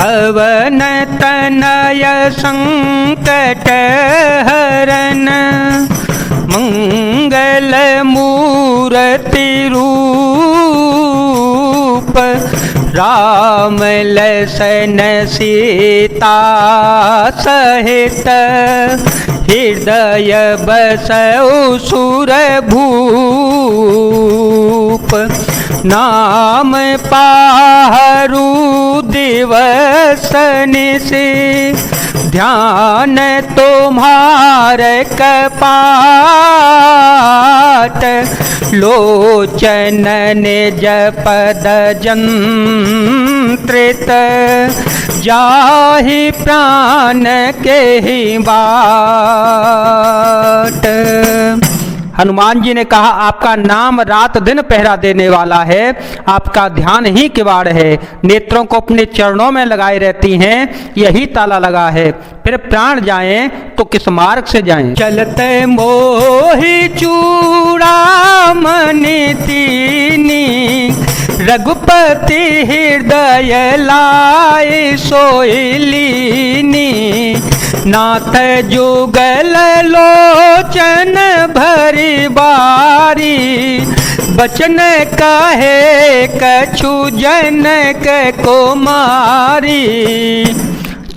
पवन तनय संकट हरन मंगल मूर्ति रूप राम लसन सीता सहित हृदय बसौ सुरभूप नाम पाहरु दिवस निशि ध्यान तुम्हारे कपाट लोचन निज पद जंत्रित जाहि प्राण के ही बाट। हनुमान जी ने कहा, आपका नाम रात दिन पहरा देने वाला है, आपका ध्यान ही किवाड़ है, नेत्रों को अपने चरणों में लगाए रहती हैं, यही ताला लगा है। फिर प्राण जाएं तो किस मार्ग से जाएं? चलते मोहि चूड़ामणि तीनी रघुपति हृदय लाए सोइलीनी नाथ जुगल लोचन भरी बारी बचन कहे कछु जनक को मारी।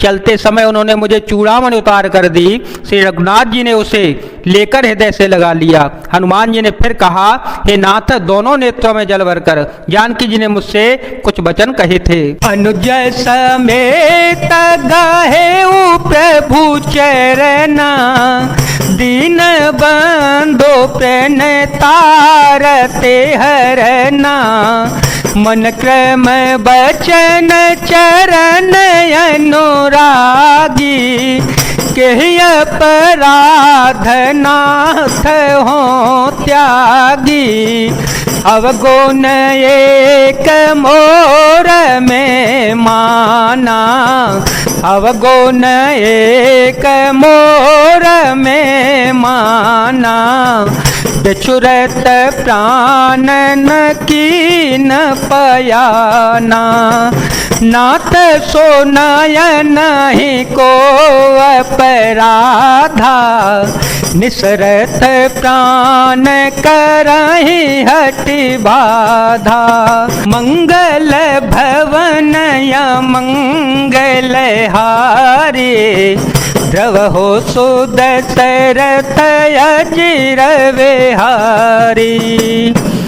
चलते समय उन्होंने मुझे चूड़ामणि उतार कर दी। श्री रघुनाथ जी ने उसे लेकर हृदय से लगा लिया। हनुमान जी ने फिर कहा, हे नाथ, दोनों नेत्रों में जल भरकर जानकी जी ने मुझसे कुछ वचन कहे थे। अनुज समेत गाहे प्रभु चरना दीन बंधो प्रण तारते हरना मन क्रम बचन चरण अनुरागी कहि अपराध नाथ हो त्यागी अवगुण एक मोर में माना अवगुण एक मोर में माना बिछुरत प्राण न कीन पयाना नाथ सो नयन ही को अपराधा निसरथ प्राण करहि हटि बाधा मंगल भवन या मंगल हारे द्रवहो सुदशरथ अजिर विहारी।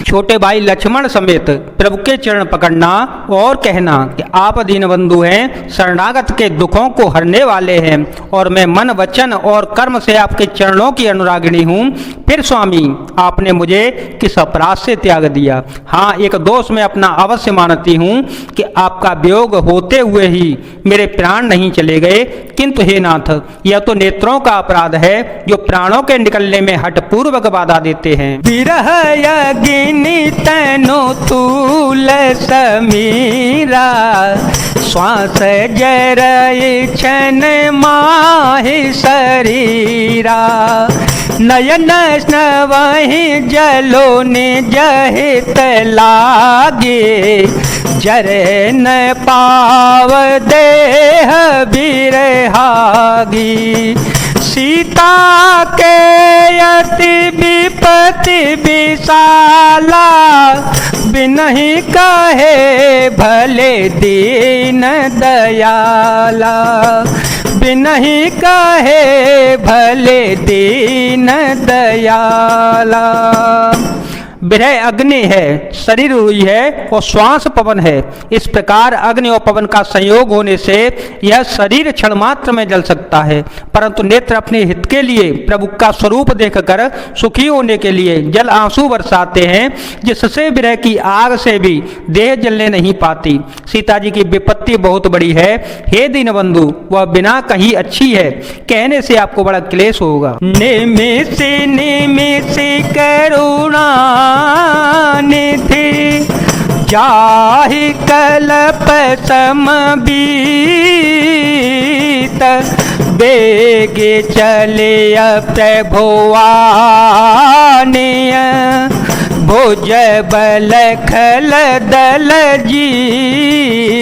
छोटे भाई लक्ष्मण समेत प्रभु के चरण पकड़ना और कहना कि आप दीनबंधु हैं, शरणागत के दुखों को हरने वाले हैं और मैं मन वचन और कर्म से आपके चरणों की अनुरागिणी हूँ। फिर स्वामी आपने मुझे किस अपराध से त्याग दिया? हाँ, एक दोष मैं अपना अवश्य मानती हूँ कि आपका वियोग होते हुए ही मेरे प्राण नहीं चले गए, किंतु हे नाथ, यह तो नेत्रों का अपराध है जो प्राणों के निकलने में हठपूर्वक बाधा देते हैं। विरह यज्ञिनी तनु तूल समीरा श्वास जरई क्षण माहि शरीरा नयन स्नवहि जलो निजहित लागे जरे न पाव देह बिरहागी सीता के अति विपत्ति विशाला बिनहि कहे भले दीन दयाला बिनहि कहे भले दीन दयाला। विरह अग्नि है, शरीर रुई है और श्वास पवन है। इस प्रकार अग्नि और पवन का संयोग होने से यह शरीर क्षण मात्र में जल सकता है, परंतु नेत्र अपने हित के लिए प्रभु का स्वरूप देखकर सुखी होने के लिए जल आंसू बरसाते हैं, जिससे विरह की आग से भी देह जलने नहीं पाती। सीता जी की विपत्ति बहुत बड़ी है। हे दीनबंधु, वह बिना कहीं अच्छी है, कहने से आपको बड़ा क्लेश होगा। निमिषि निमिषि करुणा निधि जाहि कल्प समबीत बेगे चले प्रभुवानिय भुज बल खल दल जीते।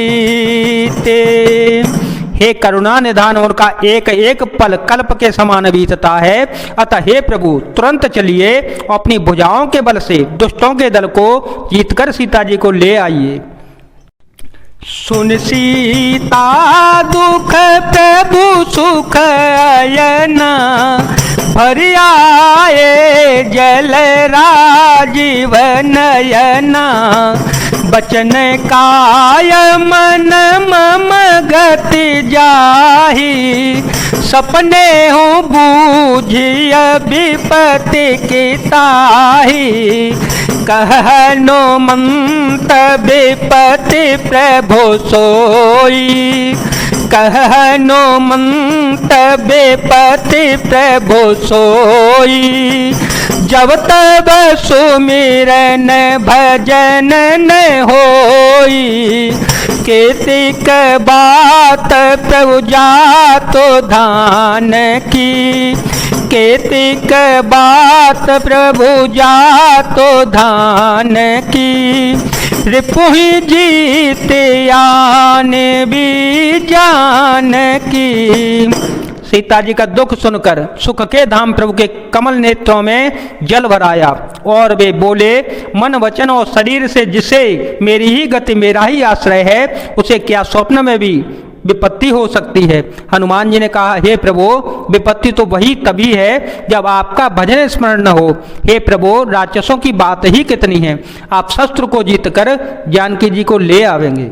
हे करुणा निधान उनका एक एक पल कल्प के समान बीतता है। अतः हे प्रभु तुरंत चलिए और अपनी भुजाओं के बल से दुष्टों के दल को जीतकर सीता जी को ले आइए। सुन सीता दुख प्रभु सुख अयना, भर आए जल राजीव नयना। बचन काय मन मम गति जाहि, सपने हो बूझिय विपत्ति की ताहि। कहनो मंत विपत्ति प्रभु सोई, कहनो मंत विपत्ति प्रभु सोई। जब तब सुमिरन भजन न होई, केतिक बात प्रभु जातो धान की। केतिक बात प्रभु जातो धान की। रिपुहि जीत आन भी जान की। सीता जी का दुख सुनकर सुख के धाम प्रभु के कमल नेत्रों में जल भर आया और वे बोले, मन वचन और शरीर से जिसे मेरी ही गति मेरा ही आश्रय है, उसे क्या स्वप्न में भी विपत्ति हो सकती है। हनुमान जी ने कहा, हे प्रभु विपत्ति तो वही तभी है जब आपका भजन स्मरण न हो। हे प्रभु राक्षसों की बात ही कितनी है, आप शस्त्र को जीतकर जानकी जी को ले आवेंगे।